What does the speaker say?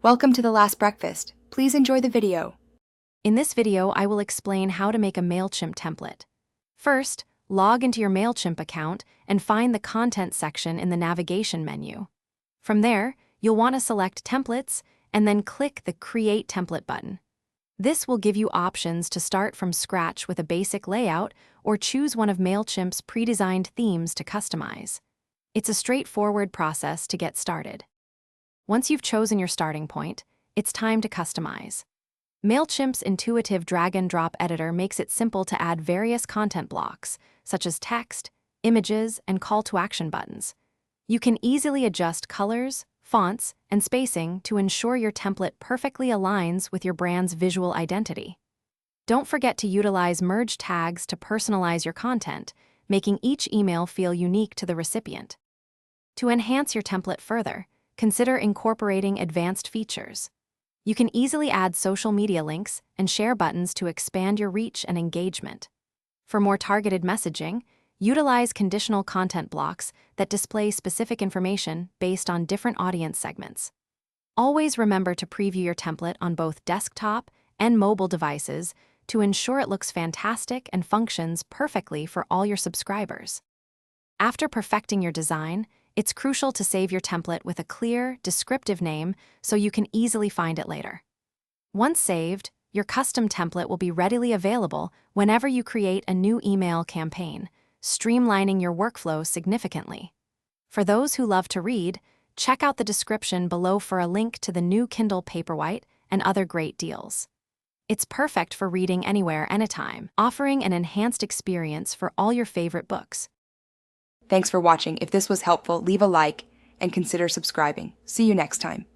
Welcome to The Last Breakfast. Please enjoy the video. In this video, I will explain how to make a Mailchimp template. First, log into your Mailchimp account and find the Content section in the navigation menu. From there, you'll want to select Templates and then click the Create Template button. This will give you options to start from scratch with a basic layout or choose one of Mailchimp's pre-designed themes to customize. It's a straightforward process to get started. Once you've chosen your starting point, it's time to customize. Mailchimp's intuitive drag-and-drop editor makes it simple to add various content blocks, such as text, images, and call-to-action buttons. You can easily adjust colors, fonts, and spacing to ensure your template perfectly aligns with your brand's visual identity. Don't forget to utilize merge tags to personalize your content, making each email feel unique to the recipient. To enhance your template further, consider incorporating advanced features. You can easily add social media links and share buttons to expand your reach and engagement. For more targeted messaging, utilize conditional content blocks that display specific information based on different audience segments. Always remember to preview your template on both desktop and mobile devices to ensure it looks fantastic and functions perfectly for all your subscribers. After perfecting your design, it's crucial to save your template with a clear, descriptive name so you can easily find it later. Once saved, your custom template will be readily available whenever you create a new email campaign, streamlining your workflow significantly. For those who love to read, check out the description below for a link to the new Kindle Paperwhite and other great deals. It's perfect for reading anywhere, anytime, offering an enhanced experience for all your favorite books. Thanks for watching. If this was helpful, leave a like and consider subscribing. See you next time.